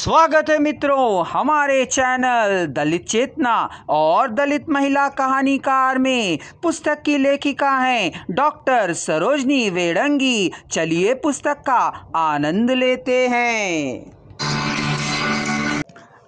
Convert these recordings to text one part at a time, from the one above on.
स्वागत है मित्रों हमारे चैनल दलित चेतना और दलित महिला कहानीकार में। पुस्तक की लेखिका हैं डॉक्टर सरोजनी वेडंगी। चलिए पुस्तक का आनंद लेते हैं।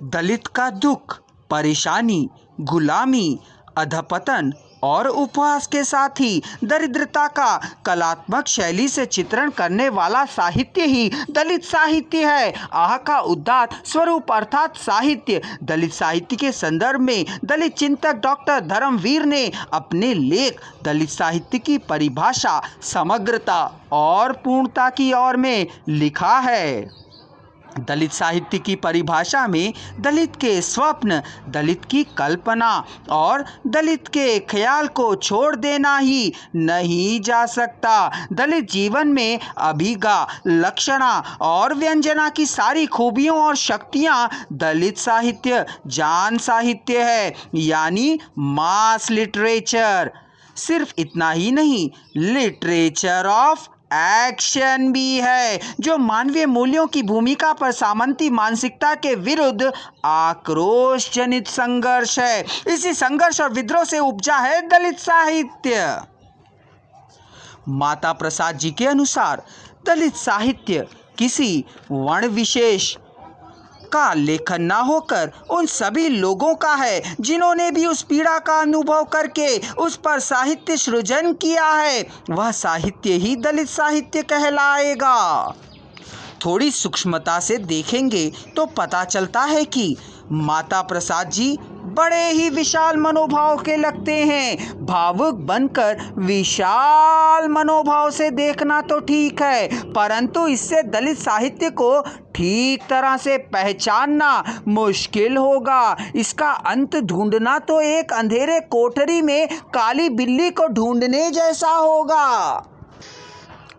दलित का दुख, परेशानी, गुलामी, अधपतन और उपवास के साथ ही दरिद्रता का कलात्मक शैली से चित्रण करने वाला साहित्य ही दलित साहित्य है। आह का उदात्त स्वरूप अर्थात साहित्य। दलित साहित्य के संदर्भ में दलित चिंतक डॉक्टर धर्मवीर ने अपने लेख दलित साहित्य की परिभाषा समग्रता और पूर्णता की ओर में लिखा है। दलित साहित्य की परिभाषा में दलित के स्वप्न, दलित की कल्पना और दलित के ख्याल को छोड़ देना ही नहीं जा सकता। दलित जीवन में अभिगा, लक्षणा और व्यंजना की सारी खूबियों और शक्तियाँ दलित साहित्य जान साहित्य है, यानी मास लिटरेचर। सिर्फ इतना ही नहीं, लिटरेचर ऑफ एक्शन भी है, जो मानवीय मूल्यों की भूमिका पर सामंती मानसिकता के विरुद्ध आक्रोश जनित संघर्ष है। इसी संघर्ष और विद्रोह से उपजा है दलित साहित्य। माता प्रसाद जी के अनुसार दलित साहित्य किसी वर्ण विशेष का लेखन ना होकर उन सभी लोगों का है जिन्होंने भी उस पीड़ा का अनुभव करके उस पर साहित्य सृजन किया है। वह साहित्य ही दलित साहित्य कहलाएगा। थोड़ी सूक्ष्मता से देखेंगे तो पता चलता है कि माता प्रसाद जी बड़े ही विशाल मनोभाव के लगते हैं। भावुक बनकर विशाल मनोभाव से देखना तो ठीक है, परंतु इससे दलित साहित्य को ठीक तरह से पहचानना मुश्किल होगा। इसका अंत ढूंढना तो एक अंधेरे कोठरी में काली बिल्ली को ढूंढने जैसा होगा।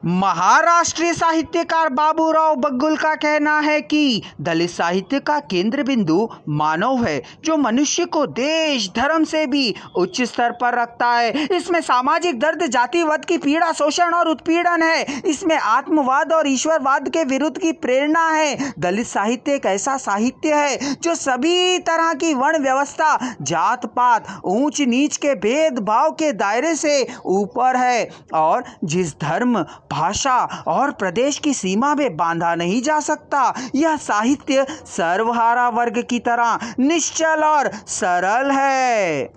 महाराष्ट्रीय साहित्यकार बाबूराव बग्गुल का कहना है कि दलित साहित्य का केंद्र बिंदु मानव है, जो मनुष्य को देश धर्म से भी उच्च स्तर पर रखता है। इसमें सामाजिक दर्द, जातिवाद की पीड़ा, शोषण और उत्पीड़न है। इसमें आत्मवाद और ईश्वरवाद के विरुद्ध की प्रेरणा है। दलित साहित्य एक ऐसा साहित्य है जो सभी तरह की वर्ण व्यवस्था, जात पात, ऊंच नीच के भेदभाव के दायरे से ऊपर है और जिस धर्म, भाषा और प्रदेश की सीमा में बांधा नहीं जा सकता। यह साहित्य सर्वहारा वर्ग की तरह निश्चल और सरल है।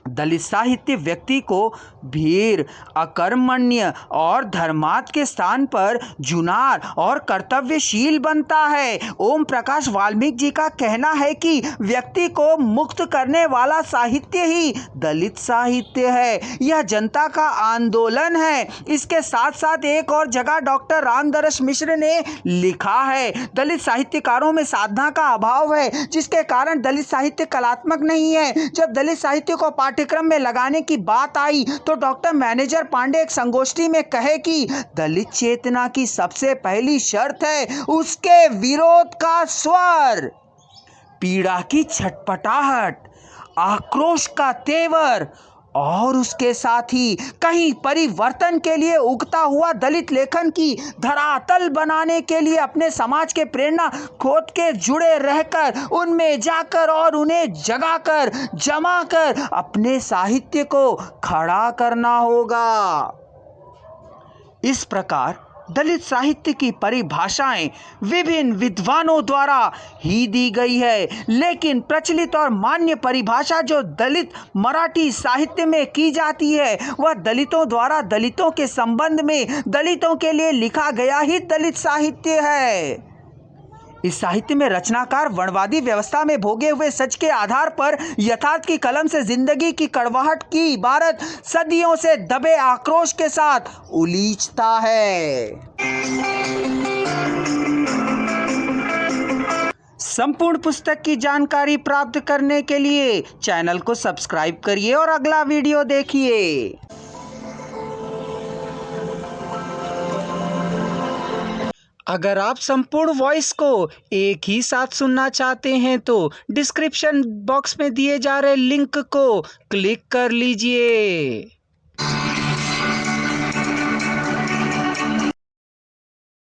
दलित साहित्य व्यक्ति को भीर, अकर्मण्य और धर्मार्थ के स्थान पर जुनार और कर्तव्यशील बनता है। ओम प्रकाश वाल्मीकि जी का कहना है कि व्यक्ति को मुक्त करने वाला साहित्य ही दलित साहित्य है। यह जनता का आंदोलन है। इसके साथ साथ एक और जगह डॉक्टर रामदरस मिश्र ने लिखा है, दलित साहित्यकारों में साधना का अभाव है, जिसके कारण दलित साहित्य कलात्मक नहीं है। जब दलित साहित्य को पाठ्यक्रम में लगाने की बात आई तो डॉक्टर मैनेजर पांडे एक संगोष्ठी में कहे कि दलित चेतना की सबसे पहली शर्त है उसके विरोध का स्वर, पीड़ा की छटपटाहट, आक्रोश का तेवर और उसके साथ ही कहीं परिवर्तन के लिए उगता हुआ दलित लेखन की धरातल बनाने के लिए अपने समाज के प्रेरणा खोद के जुड़े रहकर उनमें जाकर और उन्हें जगाकर जमाकर अपने साहित्य को खड़ा करना होगा। इस प्रकार दलित साहित्य की परिभाषाएं विभिन्न विद्वानों द्वारा ही दी गई है, लेकिन प्रचलित और मान्य परिभाषा जो दलित मराठी साहित्य में की जाती है वह दलितों द्वारा दलितों के संबंध में दलितों के लिए लिखा गया ही दलित साहित्य है। इस साहित्य में रचनाकार वर्णवादी व्यवस्था में भोगे हुए सच के आधार पर यथार्थ की कलम से जिंदगी की कड़वाहट की इबारत सदियों से दबे आक्रोश के साथ उलीचता है। संपूर्ण पुस्तक की जानकारी प्राप्त करने के लिए चैनल को सब्सक्राइब करिए और अगला वीडियो देखिए। अगर आप संपूर्ण वॉइस को एक ही साथ सुनना चाहते हैं तो डिस्क्रिप्शन बॉक्स में दिए जा रहे लिंक को क्लिक कर लीजिए।